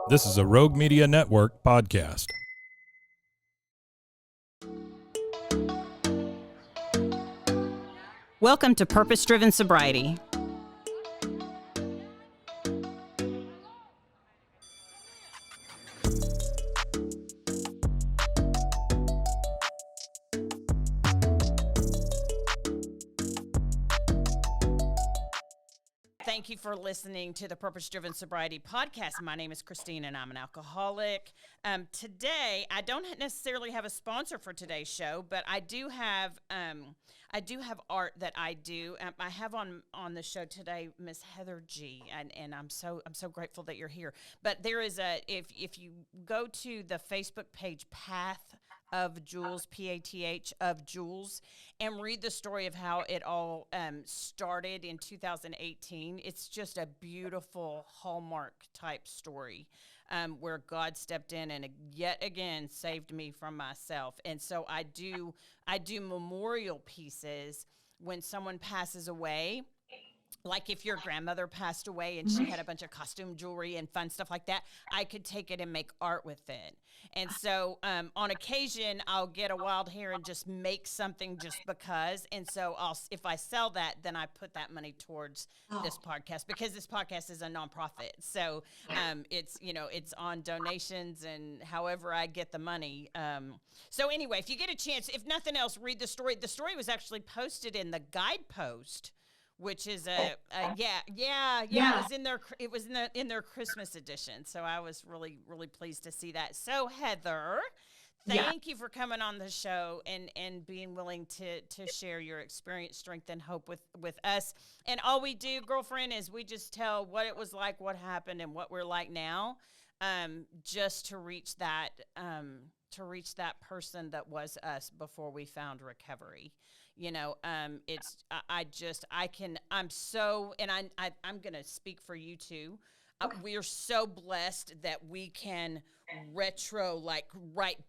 This is a Rogue Media Network podcast. Welcome to Purpose Driven Sobriety. Thank you for listening to the Purpose Driven Sobriety podcast. My name is Christine and I'm an alcoholic. Today, I don't necessarily have a sponsor for today's show, but I do have art that I do. I have on the show today Miss Heather G, and I'm so grateful that you're here. But there is if you go to the Facebook page Path of Jules, P-A-T-H of Jules, and read the story of how it all started in 2018. It's just a beautiful Hallmark type story where God stepped in and yet again saved me from myself. And so I do memorial pieces when someone passes away. Like if your grandmother passed away and she had a bunch of costume jewelry and fun stuff like that, I could take it and make art with it. And so on occasion, I'll get a wild hair and just make something just because. And so if I sell that, then I put that money towards this podcast because this podcast is a nonprofit. So it's on donations and however I get the money. So anyway, if you get a chance, if nothing else, read the story. The story was actually posted in the Guidepost, which is it was in their in their Christmas edition. So I was really pleased to see that. So Heather, thank you for coming on the show and being willing to share your experience, strength, and hope with us. And all we do, girlfriend, is we just tell what it was like, what happened, and what we're like now, just to reach that person that was us before we found recovery. I'm going to speak for you too. We are so blessed that we can right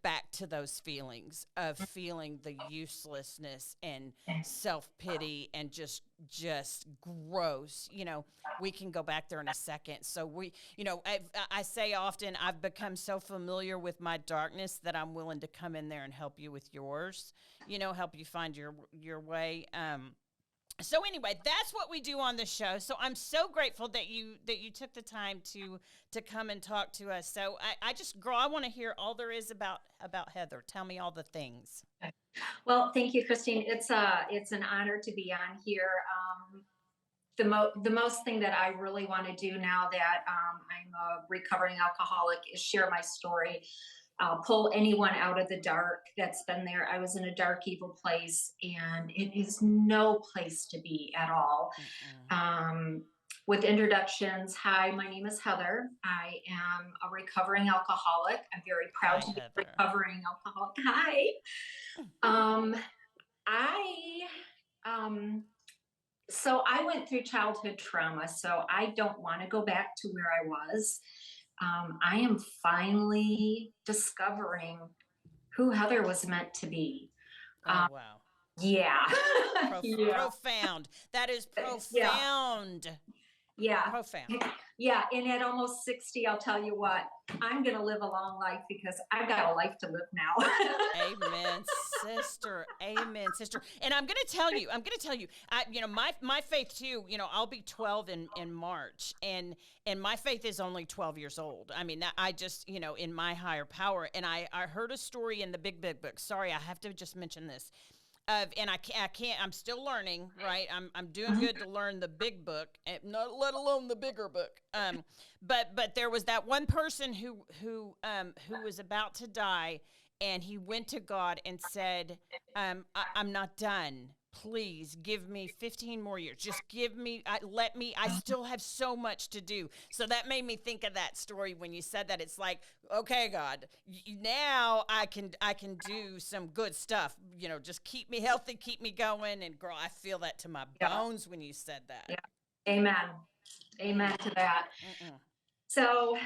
back to those feelings of feeling the uselessness and self-pity and just gross. We can go back there in a second. So I say often, I've become so familiar with my darkness that I'm willing to come in there and help you with yours, help you find your way. So anyway, that's what we do on the show. So I'm so grateful that you took the time to come and talk to us. So I want to hear all there is about Heather. Tell me all the things. Well, thank you, Christine. It's an honor to be on here. The most thing that I really want to do now that I'm a recovering alcoholic is share my story. Pull anyone out of the dark that's been there. I was in a dark, evil place, and it is no place to be at all. With introductions, hi, my name is Heather. I am a recovering alcoholic. I'm very proud to be a recovering alcoholic. Hi. So I went through childhood trauma, so I don't want to go back to where I was. I am finally discovering who Heather was meant to be. Oh, wow. Yeah. Profound. That is profound. Yeah. Profound. Yeah. And at almost 60, I'll tell you what, I'm going to live a long life because I've got a life to live now. Amen, sister. Amen, sister. And I'm going to tell you, my faith too, I'll be 12 in March, and my faith is only 12 years old. I mean, I just, in my higher power. And I heard a story in the big book. Sorry, I have to just mention this. And I can't. I'm still learning, right? I'm doing good to learn the big book, and not let alone the bigger book. But there was that one person who was about to die, and he went to God and said, "I'm not done. Please give me 15 more years. Just give me, I still have so much to do." So that made me think of that story when you said that. It's like, okay, God, now I can do some good stuff. Just keep me healthy, keep me going. And girl, I feel that to my bones when you said that. Yeah. Amen to that. So,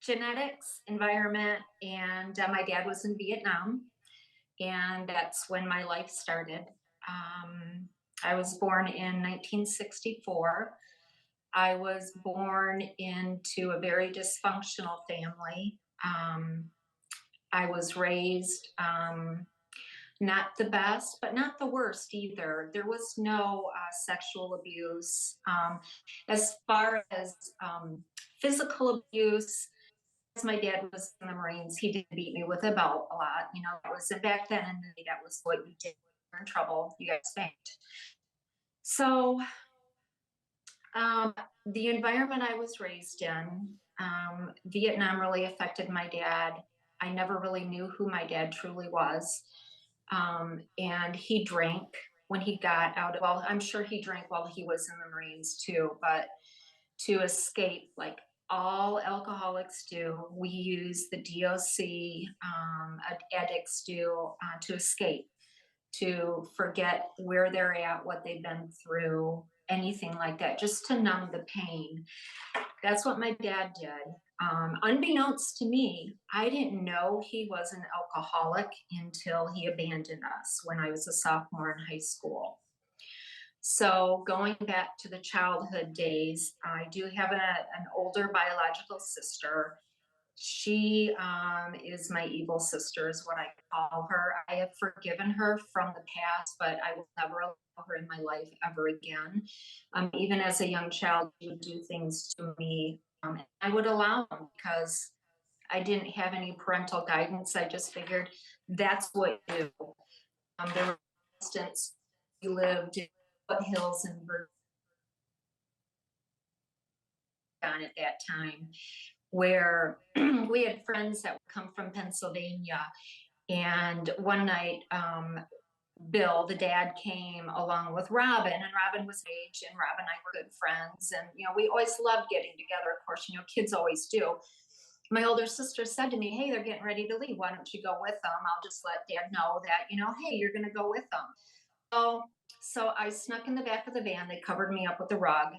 genetics, environment, and my dad was in Vietnam. And that's when my life started. I was born in 1964. I was born into a very dysfunctional family. I was raised not the best, but not the worst either. There was no sexual abuse. As far as physical abuse, as my dad was in the Marines, he did beat me with a belt a lot. You know, it was back then, and that was what you did. You're in trouble, you got spanked. So the environment I was raised in, Vietnam really affected my dad. I never really knew who my dad truly was. And he drank when he got out. Well, I'm sure he drank while he was in the Marines too, but to escape, like all alcoholics do, we use the DOC, addicts do, to escape, to forget where they're at, what they've been through, anything like that, just to numb the pain. That's what my dad did. Unbeknownst to me, I didn't know he was an alcoholic until he abandoned us when I was a sophomore in high school. So going back to the childhood days, I do have an older biological sister. She is my evil sister, is what I call her. I have forgiven her from the past, but I will never allow her in my life ever again. Even as a young child, she would do things to me. I would allow them because I didn't have any parental guidance. I just figured that's what you do. There were instances we lived in foothills in Virginia at that time, where we had friends that would come from Pennsylvania. And one night, Bill, the dad, came along with Robin, and Robin was age, and Robin and I were good friends. And, you know, we always loved getting together. Of course, you know, kids always do. My older sister said to me, "Hey, they're getting ready to leave. Why don't you go with them? I'll just let dad know that, you know, hey, you're going to go with them." So I snuck in the back of the van. They covered me up with a rug.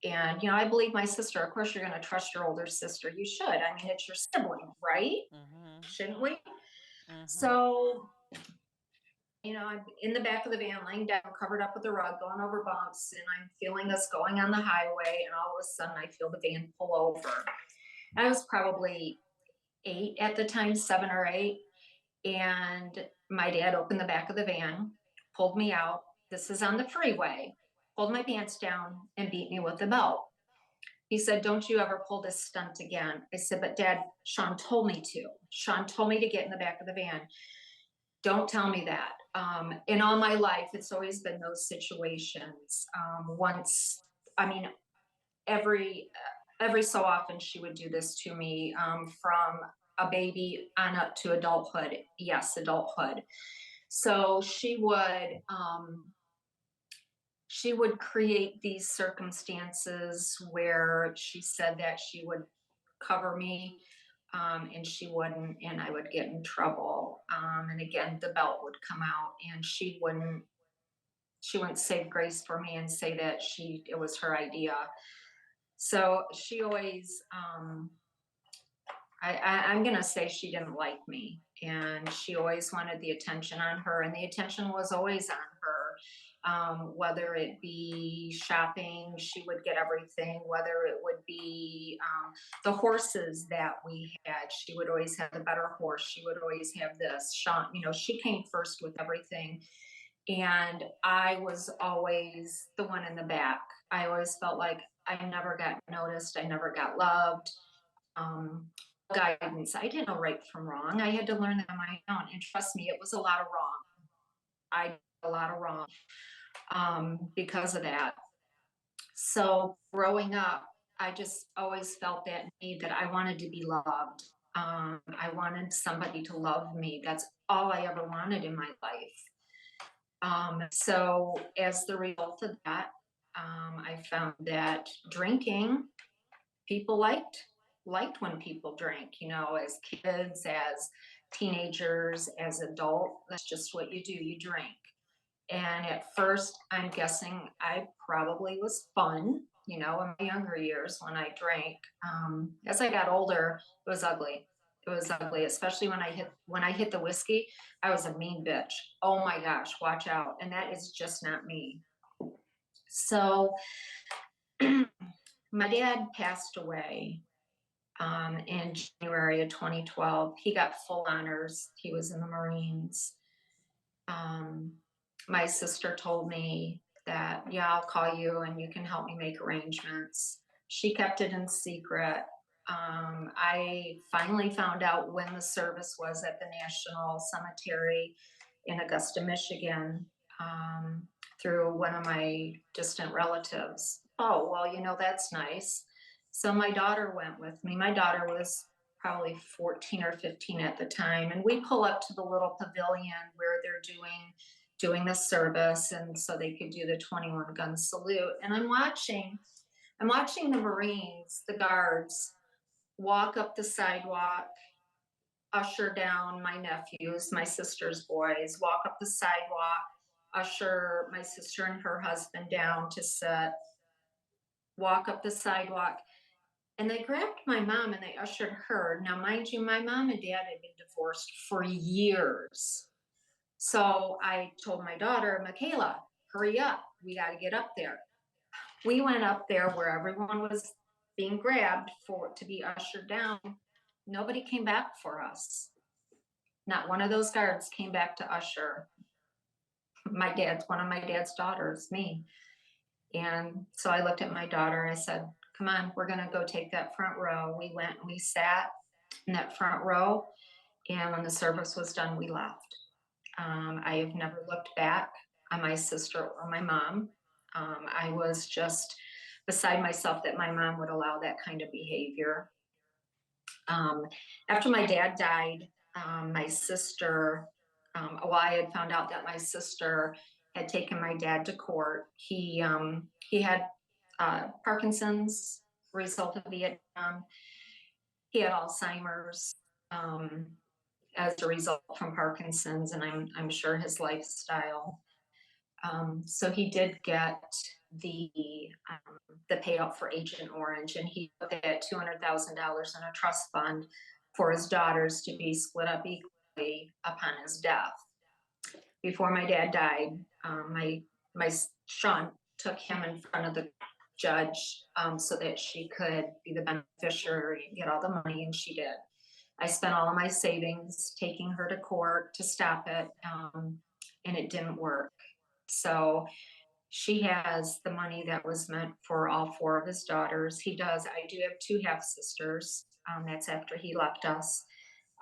And, you know, I believe my sister. Of course, you're going to trust your older sister. You should. I mean, it's your sibling, right? Mm-hmm. Shouldn't we? Mm-hmm. So, you know, I'm in the back of the van, laying down, covered up with the rug, going over bumps, and I'm feeling us going on the highway. And all of a sudden, I feel the van pull over. I was probably 8 at the time, 7 or 8. And my dad opened the back of the van, pulled me out. This is on the freeway, pulled my pants down, and beat me with the belt. He said, "Don't you ever pull this stunt again." I said, "But Dad, Sean told me to. Sean told me to get in the back of the van. Don't tell me that." In all my life, it's always been those situations. Once, I mean, every so often she would do this to me, from a baby on up to adulthood. Yes, adulthood. So she would create these circumstances where she said that she would cover me, and she wouldn't, and I would get in trouble. And again, the belt would come out, and she wouldn't save grace for me and say that it was her idea. So she always, I'm gonna say she didn't like me, and she always wanted the attention on her, and the attention was always on her. Whether it be shopping, she would get everything. Whether it would be the horses that we had, she would always have the better horse. She would always have this. Sean, you know, she came first with everything, and I was always the one in the back. I always felt like I never got noticed. I never got loved. Um, Guidance. I didn't know right from wrong. I had to learn that on my own. And trust me, it was a lot of wrong. I did a lot of wrong, because of that. So growing up, I just always felt that need that I wanted to be loved. I wanted somebody to love me. That's all I ever wanted in my life. So as the result of that, I found that drinking, people liked when people drank, you know, as kids, as teenagers, as adult. That's just what you do, you drink. And at first, I'm guessing I probably was fun, you know, in my younger years when I drank. As I got older, it was ugly. It was ugly, especially when I hit the whiskey. I was a mean bitch. Oh my gosh, watch out! And that is just not me. So My dad passed away in January of 2012. He got full honors. He was in the Marines. Um, my sister told me that, yeah, I'll call you and you can help me make arrangements. She kept it in secret. I finally found out when the service was at the National Cemetery in Augusta, Michigan, through one of my distant relatives. Oh, well, that's nice. So my daughter went with me. My daughter was probably 14 or 15 at the time, and we pull up to the little pavilion where they're doing the service, and so they could do the 21 gun salute. And I'm watching the Marines, the guards, walk up the sidewalk, usher down my nephews, my sister's boys, walk up the sidewalk, usher my sister and her husband down to sit, walk up the sidewalk. And they grabbed my mom and they ushered her. Now, mind you, my mom and dad had been divorced for years. So I told my daughter, Michaela, hurry up. We got to get up there. We went up there where everyone was being grabbed to be ushered down. Nobody came back for us. Not one of those guards came back to usher one of my dad's daughters, me. And so I looked at my daughter and I said, come on, we're going to go take that front row. We went and we sat in that front row. And when the service was done, we left. I have never looked back on my sister or my mom. I was just beside myself that my mom would allow that kind of behavior. After my dad died, my sister, I had found out that my sister had taken my dad to court. He had Parkinson's, result of Vietnam. He had Alzheimer's as a result from Parkinson's, and I'm sure his lifestyle. So he did get the payout for Agent Orange, and he put that $200,000 in a trust fund for his daughters to be split up equally upon his death. Before my dad died, my Sean took him in front of the judge so that she could be the beneficiary and get all the money, and she did. I spent all of my savings taking her to court to stop it, and it didn't work. So she has the money that was meant for all four of his daughters. He does. I do have two half sisters. That's after he left us.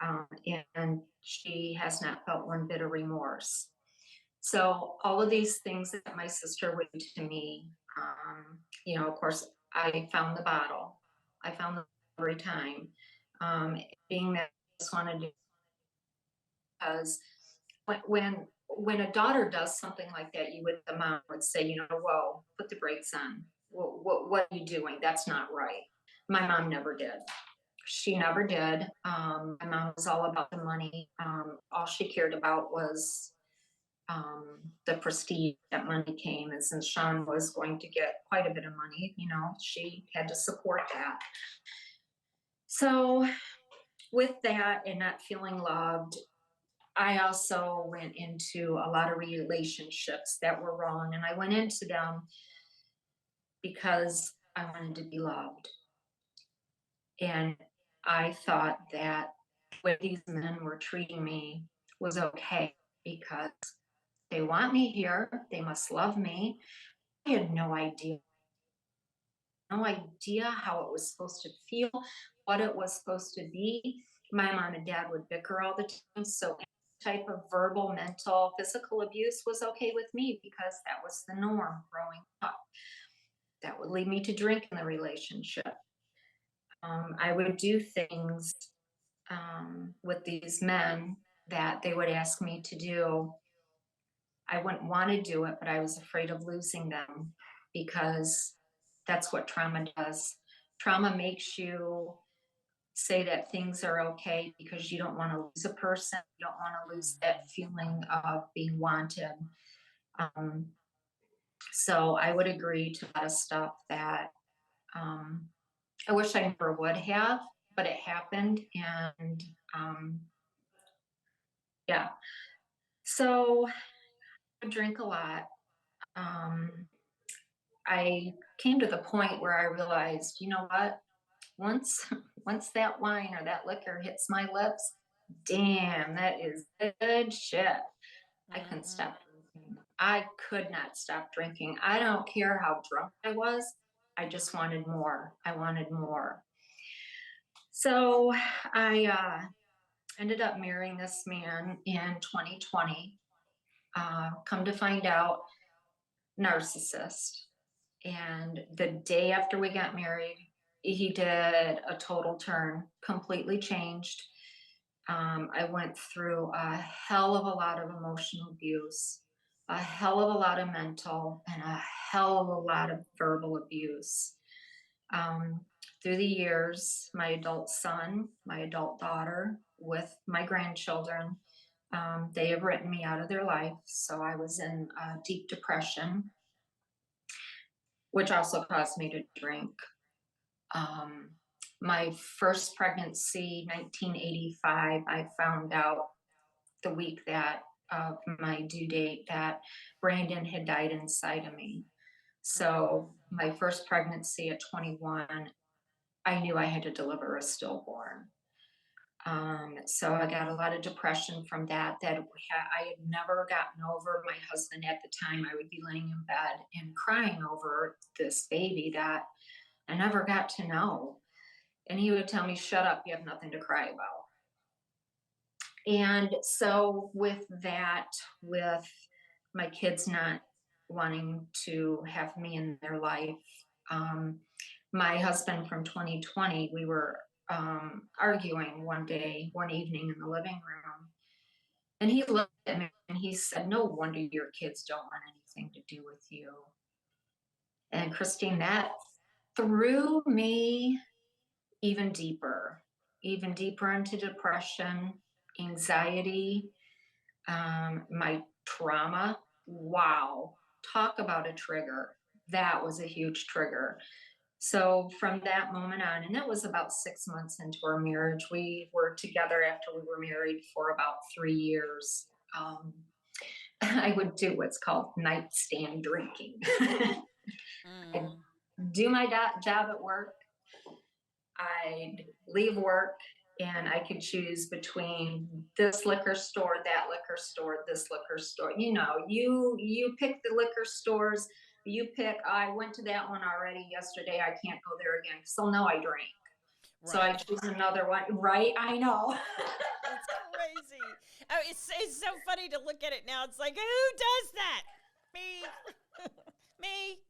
And she has not felt one bit of remorse. So all of these things that my sister would do to me, of course, I found the bottle. I found them every time. Being that I just wanted to, because when a daughter does something like that, the mom would say, whoa, put the brakes on. What are you doing? That's not right. My mom never did. She never did. My mom was all about the money. All she cared about was the prestige that money came. And since Sean was going to get quite a bit of money, she had to support that. So with that and not feeling loved, I also went into a lot of relationships that were wrong. And I went into them because I wanted to be loved. And I thought that the way these men were treating me was okay because they want me here. They must love me. I had no idea how it was supposed to feel, what it was supposed to be. My mom and dad would bicker all the time. So any type of verbal, mental, physical abuse was okay with me because that was the norm growing up. That would lead me to drink in the relationship. I would do things with these men that they would ask me to do. I wouldn't want to do it, but I was afraid of losing them because that's what trauma does. Trauma makes you say that things are okay because you don't want to lose a person. You don't want to lose that feeling of being wanted. So I would agree to a lot of stuff that I wish I never would have, but it happened. And yeah, so I drink a lot. I came to the point where I realized, you know what? Once once that wine or that liquor hits my lips, damn, that is good shit. I couldn't Mm-hmm. stop drinking. I could not stop drinking. I don't care how drunk I was. I just wanted more. I wanted more. So I ended up marrying this man in 2020. Come to find out, narcissist. And the day after we got married, he did a total turn, completely changed. I went through a hell of a lot of emotional abuse, a hell of a lot of mental, and a hell of a lot of verbal abuse. Um, Through the years, my adult son, my adult daughter, with my grandchildren, they have written me out of their life. So I was in deep depression, which also caused me to drink. Um, my first pregnancy, 1985, I found out the week that of my due date that Brandon had died inside of me. So my first pregnancy at 21, I knew I had to deliver a stillborn. So I got a lot of depression from that. I had never gotten over. My husband at the time, I would be laying in bed and crying over this baby that I never got to know. And he would tell me, "Shut up, you have nothing to cry about." And so, with that, with my kids not wanting to have me in their life, um, my husband from 2020, we were arguing one evening in the living room. And he looked at me and he said, "No wonder your kids don't want anything to do with you." And Christine, that threw me even deeper into depression, anxiety, my trauma. Wow. Talk about a trigger. That was a huge trigger. So from that moment on, and that was about 6 months into our marriage, we were together after we were married for about 3 years. Um, I would do what's called nightstand drinking. I'd Mm. do my job at work. I'd leave work and I could choose between this liquor store, that liquor store, this liquor store. You know, you pick the liquor stores. You pick. I went to that one already yesterday. I can't go there again because they'll know I drank. So I Right. choose another one. Right? I know. It's crazy. Oh, it's so funny to look at it now. It's like, who does that? Me. Me.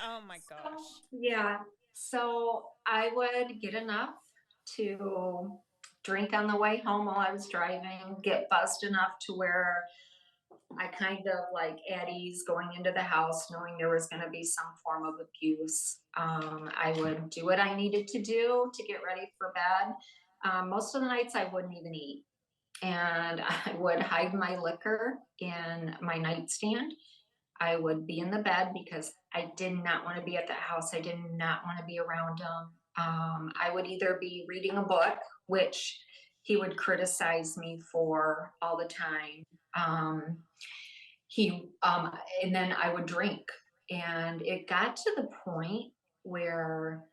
Oh my So, gosh. yeah. So I would get enough to drink on the way home while I was driving, get buzzed enough to where I kind of like at ease going into the house, knowing there was going to be some form of abuse. I would do what I needed to do to get ready for bed. Most of the nights I wouldn't even eat. And I would hide my liquor in my nightstand. I would be in the bed because I did not want to be at the house. I did not want to be around him. I would either be reading a book, which he would criticize me for all the time. Um, he and then I would drink, and it got to the point where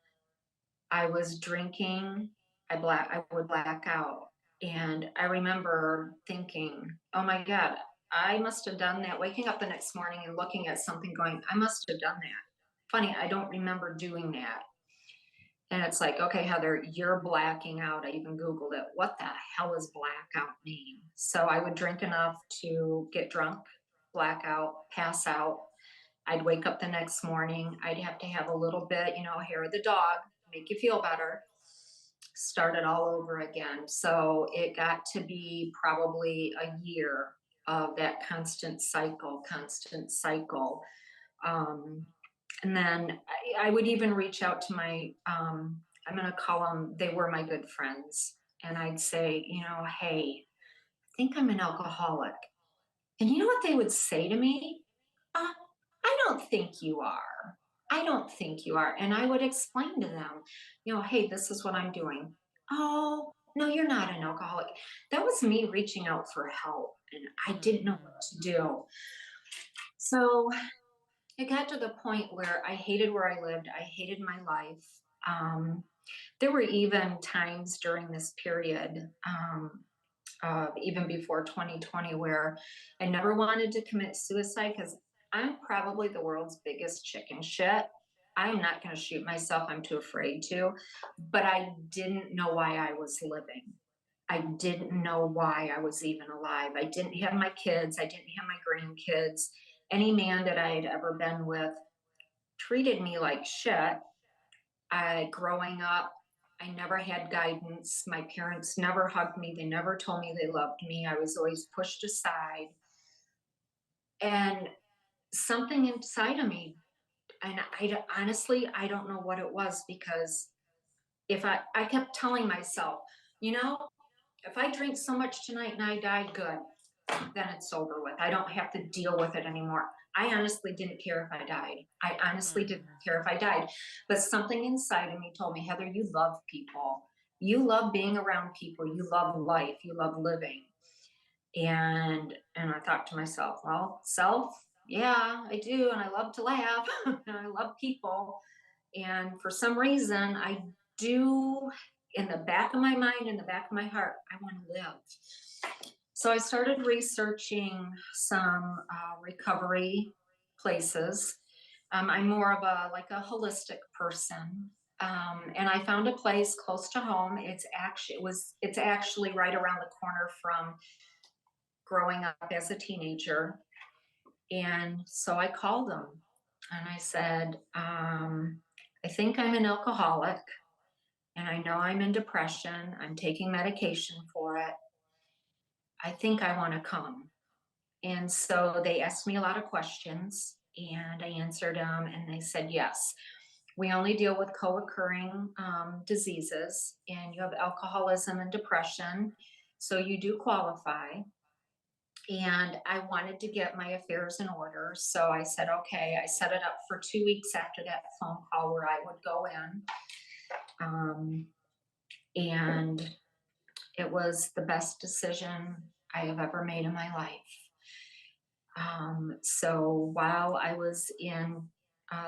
I was drinking. I would black out, and I remember thinking, "Oh my god, I must have done that." Waking up the next morning and looking at something, going, "I must have done that." Funny, I don't remember doing that. And it's like, okay, Heather, you're blacking out. I even Googled it. What the hell does blackout mean? So I would drink enough to get drunk, black out, pass out. I'd wake up the next morning. I'd have to have a little bit, hair of the dog, make you feel better, start it all over again. So it got to be probably a year of that constant cycle, constant cycle. Um, and then I would even reach out to I'm going to call them, they were my good friends. And I'd say, "Hey, I think I'm an alcoholic." And you know what they would say to me? I don't think you are. I don't think you are. And I would explain to them, "Hey, this is what I'm doing." "Oh, no, you're not an alcoholic." That was me reaching out for help. And I didn't know Mm-hmm. what to do. So it got to the point where I hated where I lived. I hated my life. Um, there were even times during this period, even before 2020, where I never wanted to commit suicide because I'm probably the world's biggest chicken shit. I'm not going to shoot myself. I'm too afraid to. But I didn't know why I was living. I didn't know why I was even alive. I didn't have my kids. I didn't have my grandkids. Any man that I had ever been with treated me like shit. Growing up, I never had guidance. My parents never hugged me. They never told me they loved me. I was always pushed aside. And something inside of me, and honestly, I don't know what it was because if I kept telling myself, you know, if I drink so much tonight and I die, good, then it's over with. I don't have to deal with it anymore. I honestly didn't care if I died. I honestly didn't Mhm. care if I died. But something inside of me told me, Heather, you love people. You love being around people. You love life. You love living. And I thought to myself, well, self, yeah, I do, and I love to laugh, and I love people. And for some reason, I do, in the back of my mind, in the back of my heart, I want to live. So I started researching some recovery places. I'm more of a like a holistic person, and I found a place close to home. It's actually right around the corner from growing up as a teenager. And so I called them and I said, I think I'm an alcoholic and I know I'm in depression. I'm taking medication for it. I think I want to come. And so they asked me a lot of questions and I answered them and they said, yes, we only deal with co occurring diseases and you have alcoholism and depression. So you do qualify. And I wanted to get my affairs in order. So I said, okay, I set it up for 2 weeks after that phone call where I would go in. Um, and it was the best decision I have ever made in my life. So while I was in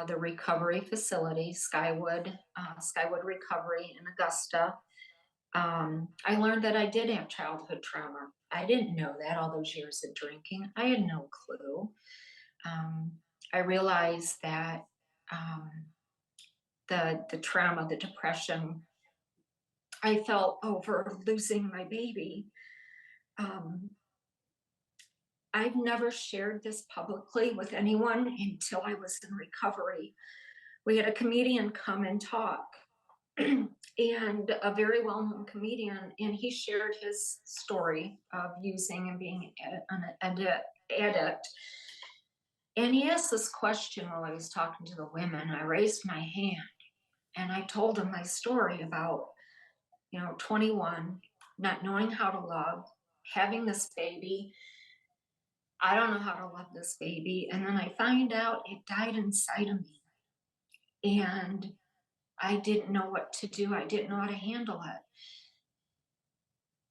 the recovery facility, Skywood Recovery in Augusta, I learned that I did have childhood trauma. I didn't know that all those years of drinking. I had no clue. Um, I realized that um, the trauma, the depression I felt over losing my baby. Um, I've never shared this publicly with anyone until I was in recovery. We had a comedian come and talk, and a very well known comedian, and he shared his story of using and being an addict. And he asked this question while I was talking to the women. I raised my hand and I told him my story about, 21, not knowing how to love, having this baby. I don't know how to love this baby. And then I find out it died inside of me. And I didn't know what to do. I didn't know how to handle it.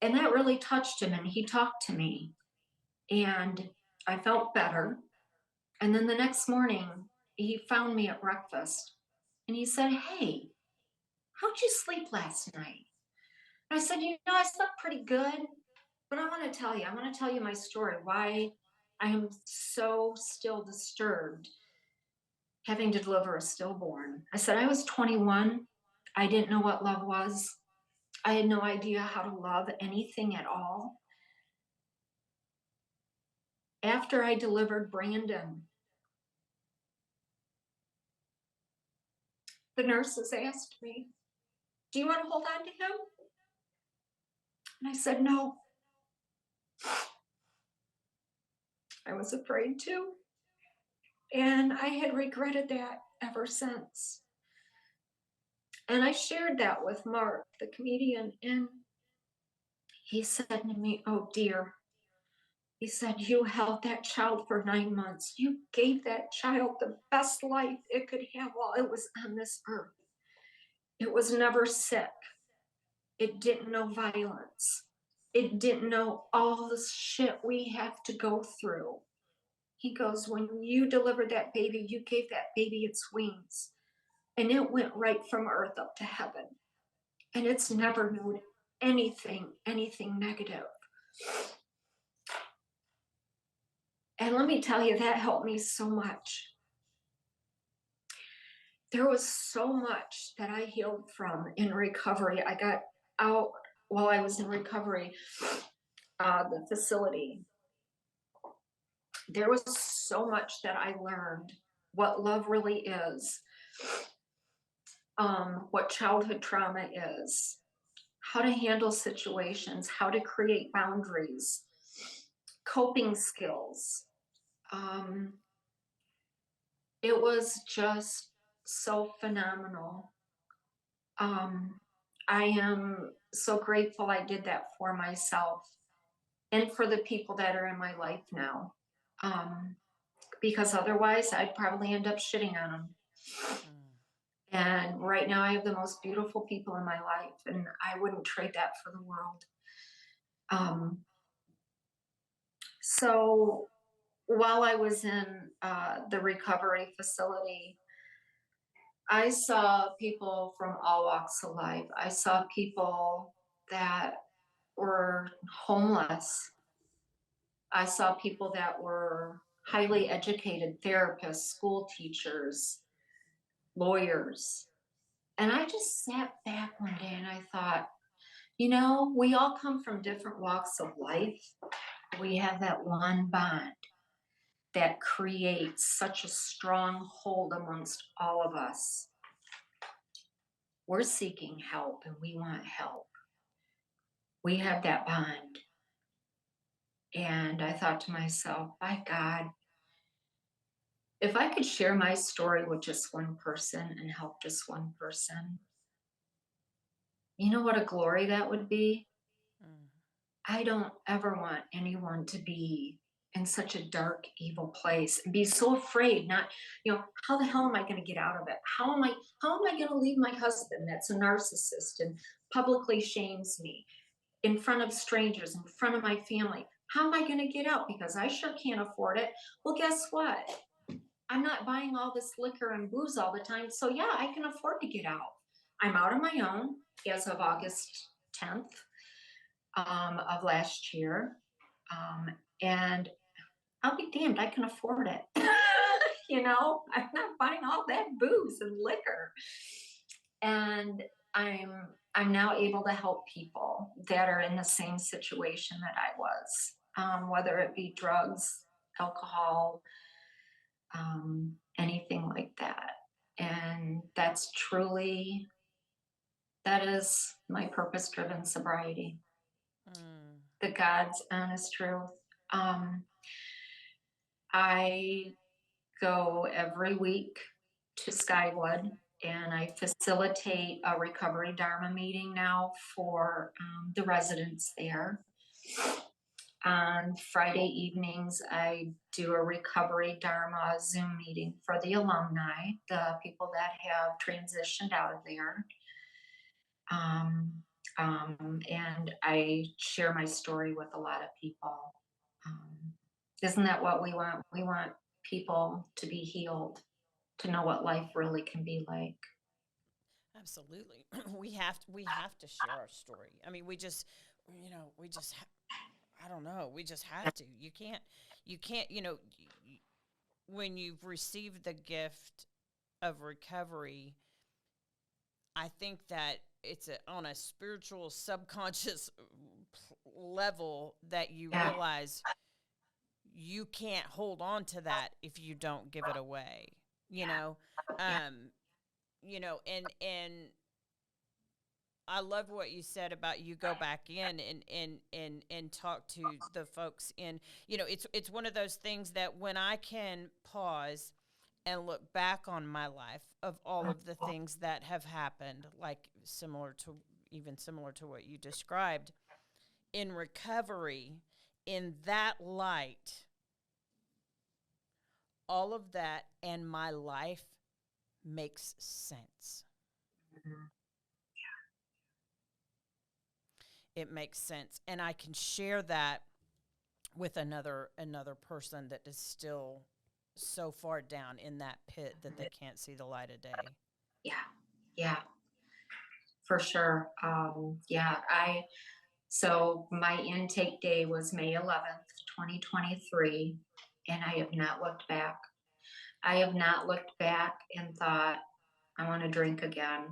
And that really touched him. And he talked to me. And I felt better. And then the next morning, he found me at breakfast and he said, Hey, how'd you sleep last night? And I said, I slept pretty good, but I want to tell you my story, why I am so still disturbed having to deliver a stillborn. I said, I was 21. I didn't know what love was. I had no idea how to love anything at all. After I delivered Brandon, the nurses asked me, Do you want to hold on to him? And I said, No. I was afraid to. And I had regretted that ever since. And I shared that with Mark, the comedian, and he said to me, Oh dear. He said, You held that child for 9 months. You gave that child the best life it could have while it was on this earth. It was never sick. It didn't know violence. It didn't know all the shit we have to go through. He goes, when you delivered that baby, you gave that baby its wings, and it went right from earth up to heaven. And it's never known anything negative. And let me tell you, that helped me so much. There was so much that I healed from in recovery. I got out while I was in recovery, the facility. There was so much that I learned what love really is, what childhood trauma is, how to handle situations, how to create boundaries, coping skills. It was just so phenomenal. I am so grateful I did that for myself and for the people that are in my life now. Because otherwise I'd probably end up shitting on them. And right now I have the most beautiful people in my life, and I wouldn't trade that for the world. So while I was in the recovery facility, I saw people from all walks of life. I saw people that were homeless. I saw people that were highly educated therapists, school teachers, lawyers. And I just sat back one day and I thought, we all come from different walks of life. We have that one bond that creates such a strong hold amongst all of us. We're seeking help and we want help. We have that bond. And I thought to myself, by God, if I could share my story with just one person and help just one person, you know what a glory that would be? I don't ever want anyone to be in such a dark, evil place and be so afraid, not, how the hell am I going to get out of it? How am I going to leave my husband that's a narcissist and publicly shames me in front of strangers, in front of my family? How am I going to get out? Because I sure can't afford it. Well, guess what? I'm not buying all this liquor and booze all the time. So yeah, I can afford to get out. I'm out on my own as of August 10th of last year. And I'll be damned, I can afford it. I'm not buying all that booze and liquor. And I'm now able to help people that are in the same situation that I was, whether it be drugs, alcohol, anything like that. And that is my purpose-driven sobriety. The God's honest truth. I go every week to Skywood and I facilitate a recovery Dharma meeting now for the residents there. On Friday evenings, I do a recovery Dharma Zoom meeting for the alumni, the people that have transitioned out of there. And I share my story with a lot of people. Isn't that what we want? We want people to be healed, to know what life really can be like. Absolutely. We have to share our story. I mean, we just I don't know. We just have to. You can't, when you've received the gift of recovery, I think that it's on a spiritual, subconscious level that you realize you can't hold on to that if you don't give it away, and I love what you said about you go back in and talk to the folks in, it's one of those things that when I can pause and look back on my life of all of the things that have happened, like similar to what you described in recovery, in that light, all of that and my life makes sense. Mm-hmm. It makes sense. And I can share that with another person that is still so far down in that pit that they can't see the light of day. Yeah. Yeah. For sure. So my intake day was May 11th, 2023, and I have not looked back. I have not looked back and thought, I want to drink again.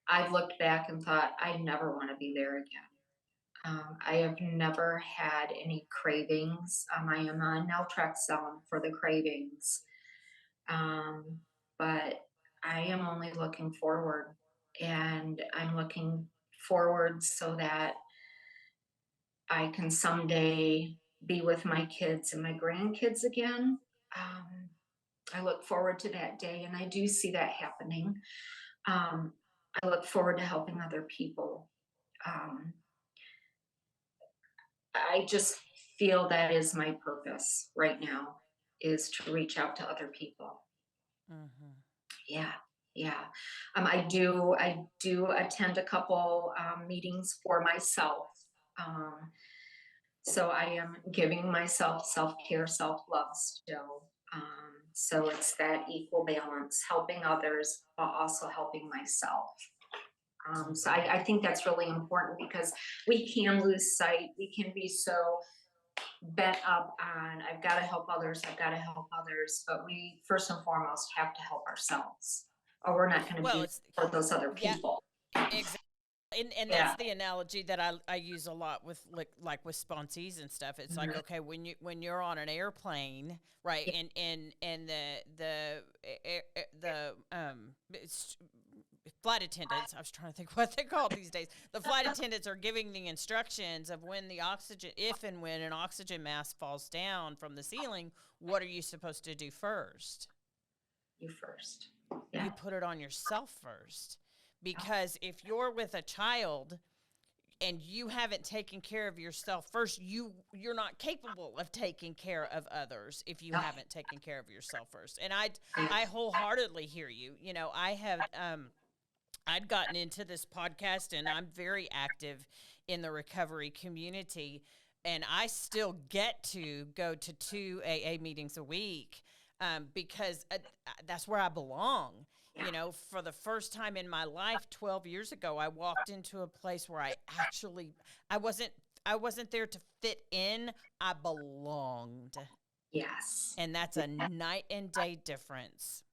I've looked back and thought, I never want to be there again. I have never had any cravings. I am on naltrexone for the cravings. Um, but I am only looking forward, and I'm looking forward so that I can someday be with my kids and my grandkids again. Um, I look forward to that day, and I do see that happening. Um, I look forward to helping other people. Um, I just feel that is my purpose right now, is to reach out to other people. Mm-hmm. Yeah, yeah. I do attend a couple meetings for myself. Um, so I am giving myself self-care, self-love still. So it's that equal balance, helping others while also helping myself. So I think that's really important because we can lose sight. We can be so bent up on, I've got to help others, I've got to help others, but we first and foremost have to help ourselves, or we're not going to Well, be it's for those other yeah, people. exactly. And Yeah. that's the analogy that I use a lot with like with sponsees and stuff. It's like, Mhm. okay, when you're on an airplane, right, Yeah. and it's flight attendants, I was trying to think what they're called these days. The flight attendants are giving the instructions of when the oxygen, if and when an oxygen mask falls down from the ceiling, what are you supposed to do first? You first. You Yeah. put it on yourself first. Because if you're with a child and you haven't taken care of yourself first, you're not capable of taking care of others if you Yeah. haven't taken care of yourself first. And I Yeah. wholeheartedly hear you. You know, I have I'd gotten into this podcast, and I'm very active in the recovery community, and I still get to go to 2 AA meetings a week, because that's where I belong. Yeah. You know, for the first time in my life, 12 years ago, I walked into a place where I wasn't I wasn't there to fit in. I belonged, Yes. and that's a night and day difference.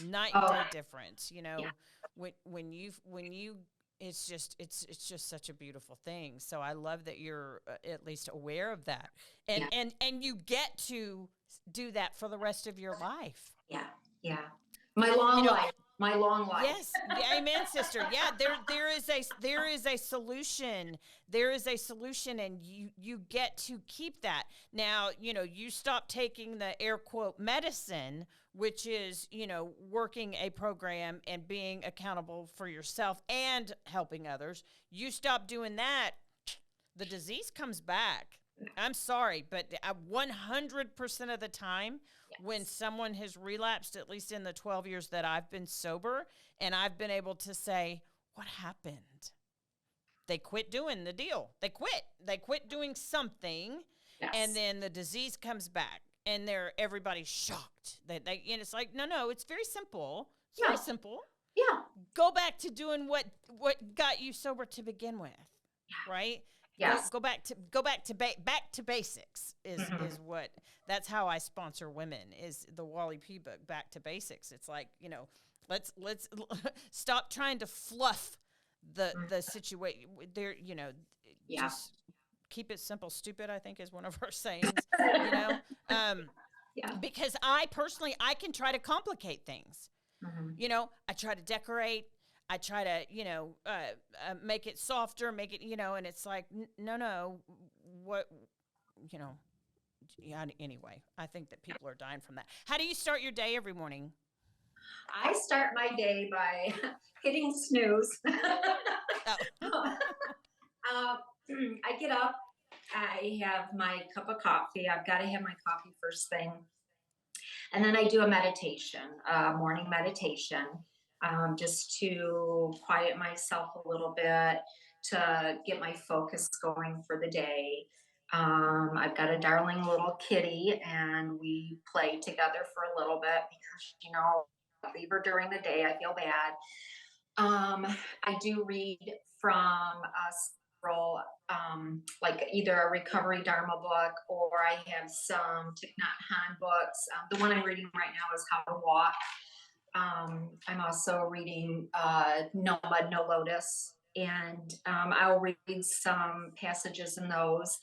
Night and Oh, day difference. You yeah. know, when you it's just such a beautiful thing. So I love that you're at least aware of that, and Yeah. and you get to do that for the rest of your life. Yeah. Yeah. My long You know, life. My long life. yes, yeah, amen, sister. Yeah, there is a solution. There is a solution, and you get to keep that. Now, you know, you stop taking the air quote medicine, which is, you know, working a program and being accountable for yourself and helping others. You stop doing that, the disease comes back. I'm sorry, but 100% of the time, when Yes. someone has relapsed, at least in the 12 years that I've been sober, and I've been able to say, what happened? They quit doing the deal. They quit. They quit doing something, and Yes. then the disease comes back, and everybody's shocked. And it's like, no, it's very simple. It's very Yeah. simple. Yeah. Go back to doing what got you sober to begin with, right? Yes. Go back to back to basics is Mhm. what that's how I sponsor women, is the Wally P book, Back to Basics. It's like, you know, let's stop trying to fluff the situation there, you know, Yeah. just keep it simple. Stupid, I think, is one of our sayings, you know. Yeah. Because I personally, I can try to complicate things. Mhm. You know, I try to decorate. I try to, you know, make it softer, make it, you know, and it's like, no, what, you know, yeah, anyway, I think that people are dying from that. How do you start your day every morning? I start my day by hitting snooze. Oh, I get up, I have my cup of coffee. I've got to have my coffee first thing. And then I do a meditation, morning meditation, just to quiet myself a little bit, to get my focus going for the day. I've got a darling little kitty, and we play together for a little bit because, I leave her during the day. I feel bad. Um, I do read from several, like either a recovery Dharma book, or I have some Thich Nhat Hanh books. The one I'm reading right now is How to Walk. I'm also reading No Mud, No Lotus, and I'll read some passages in those.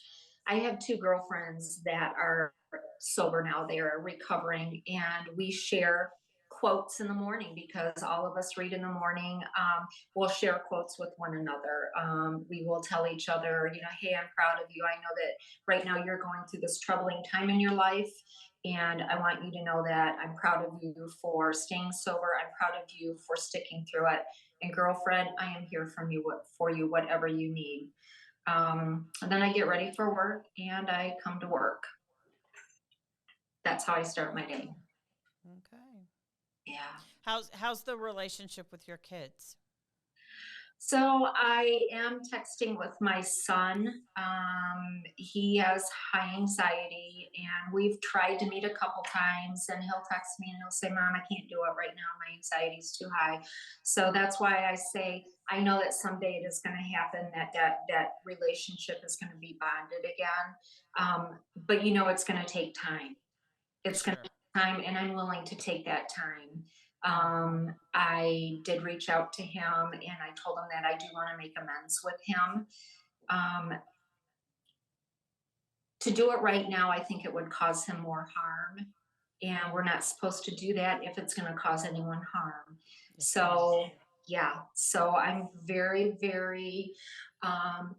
I have two girlfriends that are sober now. They are recovering, and we share quotes in the morning because all of us read in the morning. We'll share quotes with one another. We will tell each other, hey, I'm proud of you. I know that right now you're going through this troubling time in your life. And I want you to know that I'm proud of you for staying sober. I'm proud of you for sticking through it. And girlfriend, I am here for you, whatever you need. And then I get ready for work and I come to work. That's how I start my day. Okay. Yeah. How's the relationship with your kids? So I am texting with my son. He has high anxiety, and we've tried to meet a couple times. And he'll text me and he'll say, "Mom, I can't do it right now. My anxiety's too high." So that's why I say I know that someday it is going to happen. That relationship is going to be bonded again. But it's going to take time. It's going to Sure. take time, and I'm willing to take that time. I did reach out to him and I told him that I do want to make amends with him. Um, to do it right now, I think it would cause him more harm. And we're not supposed to do that if it's going to cause anyone harm. Yes, ma'am. So, yeah, so I'm very, very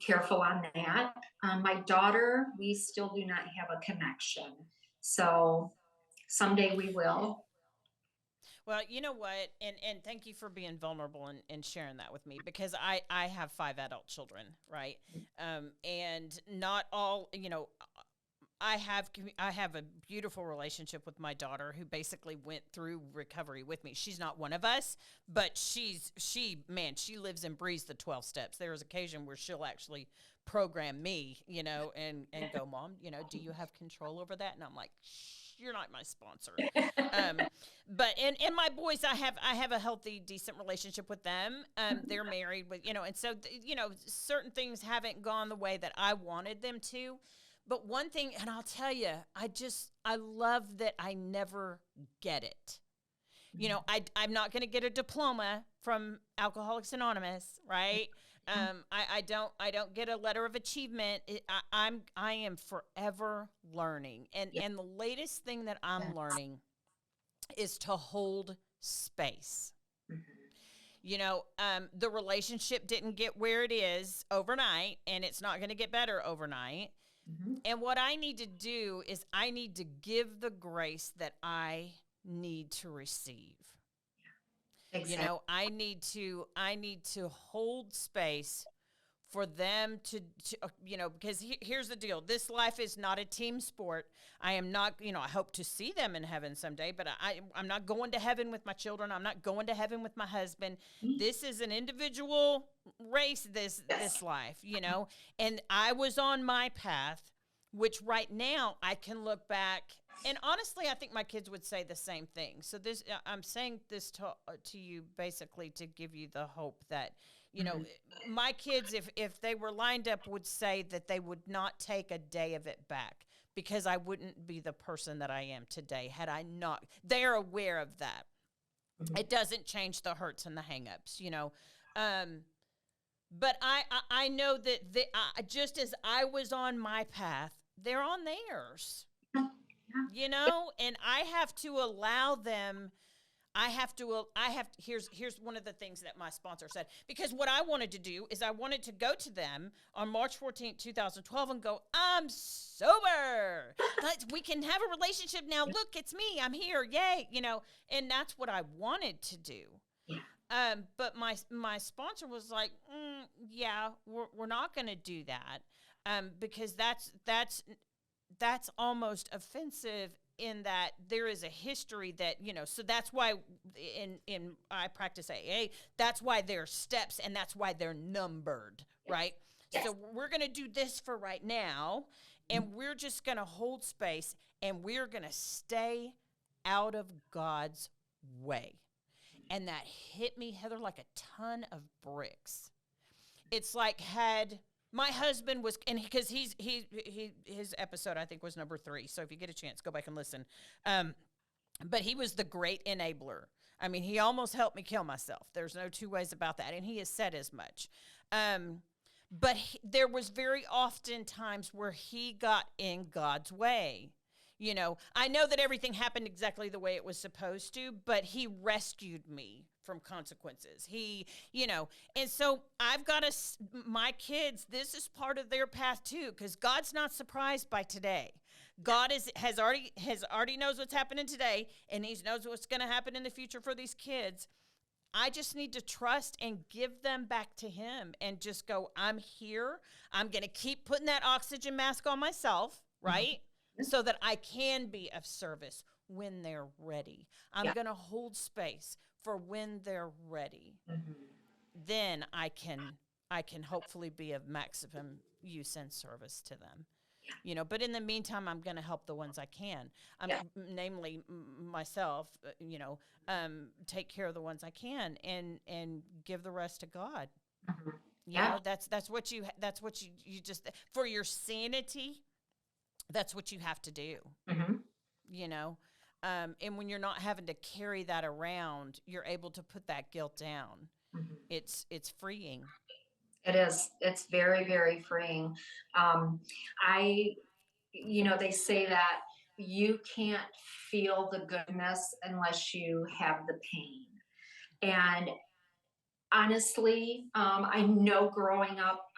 careful on that. My daughter, we still do not have a connection. So, someday we will. Well, you know what, and thank you for being vulnerable and sharing that with me because I have 5 adult children, right? And not all, I have a beautiful relationship with my daughter who basically went through recovery with me. She's not one of us, but she lives and breathes the 12 steps. There is occasion where she'll actually program me, and go, "Mom, do you have control over that?" And I'm like, "Shh, you're not my sponsor." Um, but and my boys, I have a healthy, decent relationship with them. They're married with, and so certain things haven't gone the way that I wanted them to. But one thing, and I'll tell you, I love that I never get it. I'm not going to get a diploma from Alcoholics Anonymous, right? I don't get a letter of achievement. I am forever learning, and the latest thing that I'm learning is to hold space. The relationship didn't get where it is overnight, and it's not going to get better overnight. And what I need to do is I need to give the grace that I need to receive. Exactly. I need to hold space for them to because here's the deal. This life is not a team sport. I am not, I hope to see them in heaven someday, but I'm not going to heaven with my children. I'm not going to heaven with my husband. This is an individual race, this life, and I was on my path, which right now I can look back. And honestly, I think my kids would say the same thing. So I'm saying this to you basically to give you the hope that, my kids, if they were lined up, would say that they would not take a day of it back because I wouldn't be the person that I am today had I not. They're aware of that. It doesn't change the hurts and the hangups, but I know that just as I was on my path, they're on theirs. And I have to allow them. Here's one of the things that my sponsor said, because what I wanted to do is I wanted to go to them on March 14th, 2012 and go, "I'm sober. We can have a relationship now. Look, it's me. I'm here. Yay." And that's what I wanted to do. But my sponsor was like, "Yeah, we're not going to do that, because that's almost offensive in that there is a history that, so that's why in I practice AA, that's why there are steps and that's why they're numbered, right? Yes. So we're going to do this for right now, and we're just going to hold space, and we're going to stay out of God's way. And that hit me, Heather, like a ton of bricks. It's like had my husband was, and because his episode I think was number 3. So if you get a chance, go back and listen. But he was the great enabler. I mean, he almost helped me kill myself. There's no two ways about that, and he has said as much. But there was very often times where he got in God's way. You know, I know that everything happened exactly the way it was supposed to, but he rescued me from consequences. He, you know, and so I've got my kids, this is part of their path too, because God's not surprised by today. God has already knows what's happening today, and he knows what's going to happen in the future for these kids. I just need to trust and give them back to him and just go, I'm here. I'm going to keep putting that oxygen mask on myself, right? So that I can be of service when they're ready. I'm going to hold space for when they're ready. Then I can hopefully be of maximum use and service to them. You know, but in the meantime, I'm going to help the ones I can. Namely myself, you know, take care of the ones I can and give the rest to God. You know, that's what you just, for your sanity, that's what you have to do. You know, and when you're not having to carry that around, you're able to put that guilt down. It's freeing. It is. It's very, very freeing. They say that you can't feel the goodness unless you have the pain. And honestly, I know growing up,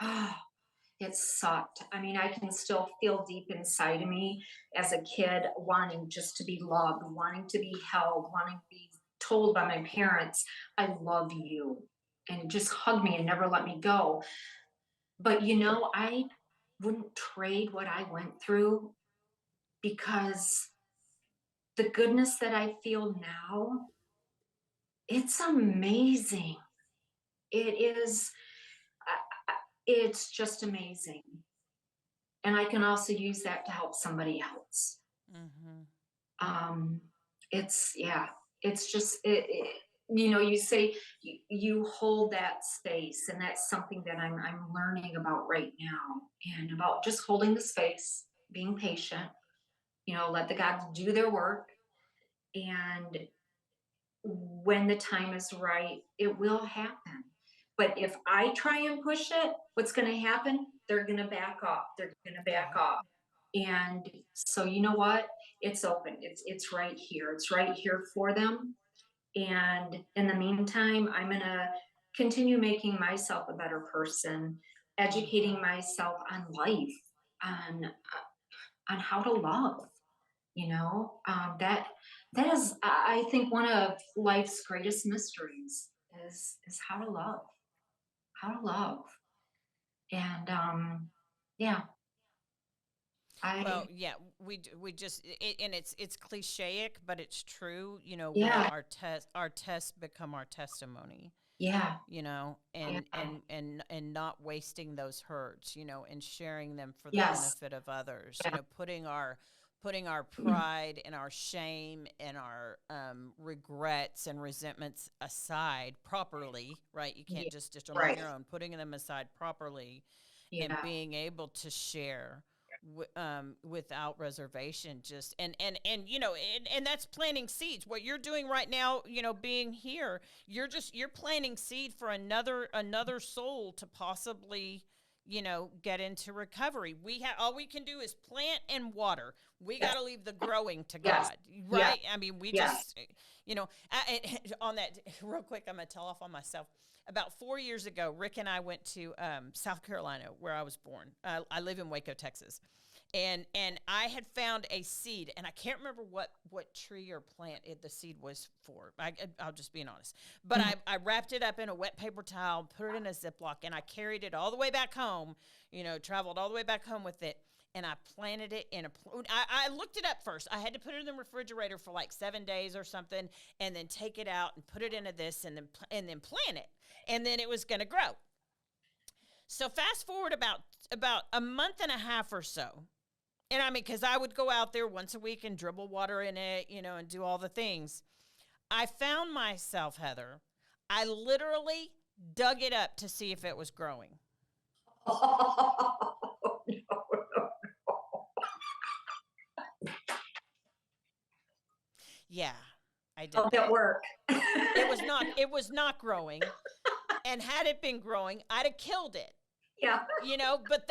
it sucked. I mean, I can still feel deep inside of me as a kid wanting just to be loved, wanting to be held, wanting to be told by my parents, I love you, and just hug me and never let me go. But, I wouldn't trade what I went through, because the goodness that I feel now, it's amazing. It is, it's just amazing. And I can also use that to help somebody else. It's just, you say you hold that space, and that's something that I'm learning about right now, and about just holding the space, being patient, let the gods do their work. And when the time is right, it will happen. But if I try and push it, what's going to happen? They're going to back off. And so, you know what? It's open. It's right here. It's right here for them. And in the meantime, I'm going to continue making myself a better person, educating myself on life, on how to love. That is, I think, one of life's greatest mysteries is how to love. And Well, yeah, we just and it's clichéic, but it's true. Yeah. Our tests become our testimony. Yeah. And not wasting those hurts, and sharing them for the Yes. benefit of others. Putting our pride and our shame and our regrets and resentments aside properly, right? You can't just ditch them on your own. Putting them aside properly, and being able to share without reservation, just and that's planting seeds. What you're doing right now, being here, you're planting seed for another soul to possibly get into recovery. All we can do is plant and water. We got to leave the growing to God, right? I mean, we just, on that real quick, I'm going to tell off on myself. About 4 years ago, Rick and I went to South Carolina, where I was born. I live in Waco, Texas. And I had found a seed, and I can't remember what tree or plant the seed was for. I'll just be honest. But I wrapped it up in a wet paper towel, put it in a Ziploc, and I carried it all the way back home, traveled all the way back home with it, and I planted it in I looked it up first. I had to put it in the refrigerator for like 7 days or something, and then take it out and put it into this, and then plant it. And then it was going to grow. So fast forward about a month and a half or so. And I mean, because I would go out there once a week and dribble water in it, and do all the things. I found myself, Heather, I literally dug it up to see if it was growing. Oh, no. Yeah, I did. Oh, that work. It was not growing. And had it been growing, I'd have killed it. Yeah. But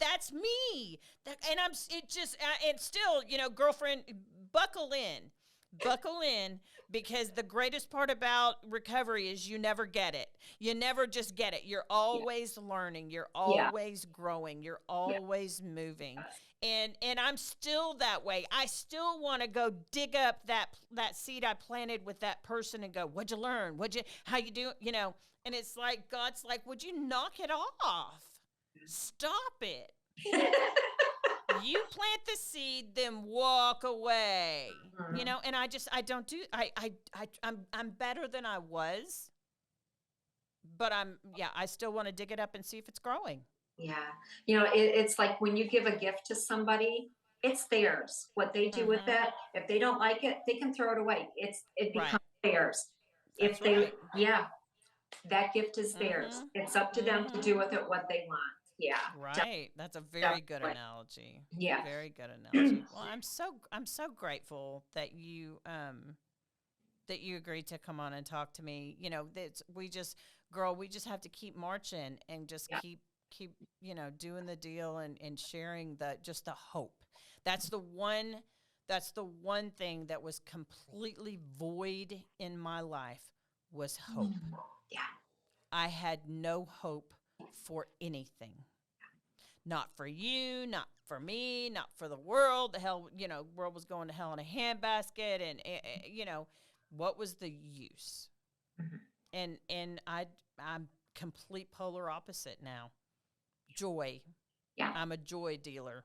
that's me. And still, girlfriend, buckle in, because the greatest part about recovery is you never get it. You never just get it. You're always learning. You're always growing. You're always moving. And I'm still that way. I still want to go dig up that seed I planted with that person and go, what'd you learn? How you do? And it's like, God's like, would you knock it off? Stop it. You plant the seed, then walk away. And I don't do, I'm better than I was, but I still want to dig it up and see if it's growing. Yeah. It's like when you give a gift to somebody, it's theirs. What they do with it, if they don't like it, they can throw it away. It becomes theirs. That's right. That gift is theirs. It's up to them to do with it what they want. Yeah. Right. That's a very good analogy. Yeah. Very good analogy. Well, I'm so grateful that you agreed to come on and talk to me. We just have to keep marching and just keep doing the deal and sharing the hope. That's the one thing that was completely void in my life was hope. Yeah. I had no hope for anything. Not for you, not for me, not for the world. The hell, world was going to hell in a handbasket, and what was the use? And I'm complete polar opposite now. Joy. Yeah. I'm a joy dealer.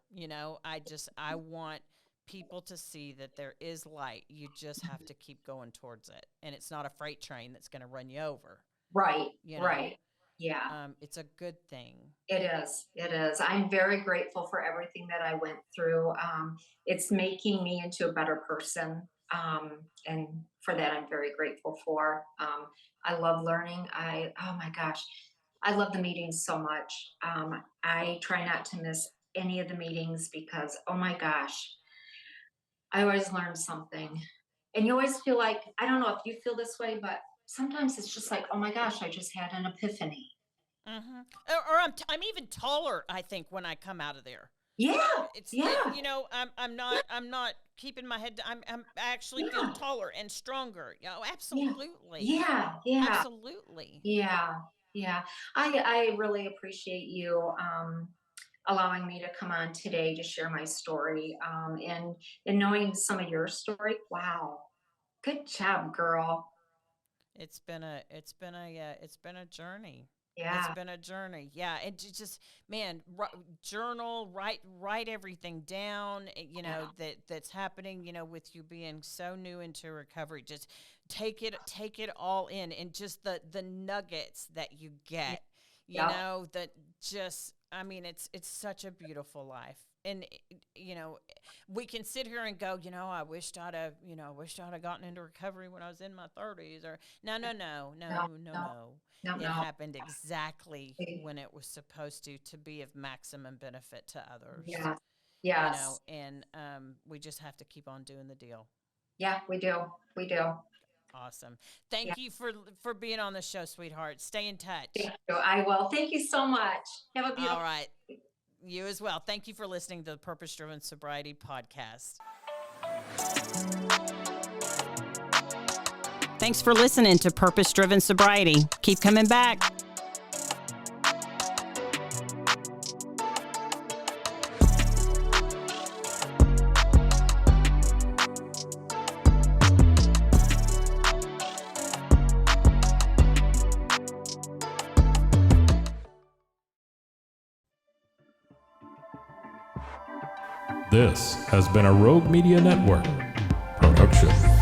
I want people to see that there is light. You just have to keep going towards it. And it's not a freight train that's going to run you over. Right. Right. Yeah. It's a good thing. It is. I'm very grateful for everything that I went through. It's making me into a better person. And for that, I'm very grateful for. I love learning. Oh my gosh, I love the meetings so much. I try not to miss any of the meetings because, oh my gosh, I always learn something. And you always feel like, I don't know if you feel this way, but sometimes it's just like, oh my gosh, I just had an epiphany. Mm-hmm. Or I'm even taller, I think, when I come out of there. Yeah. I'm not keeping my head. I actually feel taller and stronger. Absolutely. Yeah. Absolutely. Yeah. I really appreciate you allowing me to come on today to share my story. And knowing some of your story. Wow. Good job, girl. It's been a journey. Yeah. It's been a journey. Yeah. And just, man, journal, write everything down, that's happening, with you being so new into recovery. Just take it all in, and just the nuggets that you get, that just, it's such a beautiful life. And, we can sit here and go, I wished I'd have gotten into recovery when I was in my 30s, or no. It happened exactly when it was supposed to be of maximum benefit to others. Yeah. Yes. And we just have to keep on doing the deal. Yeah, we do. Awesome. Thank you for being on the show, sweetheart. Stay in touch. Thank you. I will. Thank you so much. Have a beautiful. All right. You as well. Thank you for listening to the Purpose Driven Sobriety Podcast. Thanks for listening to Purpose Driven Sobriety. Keep coming back. This has been a Rogue Media Network production.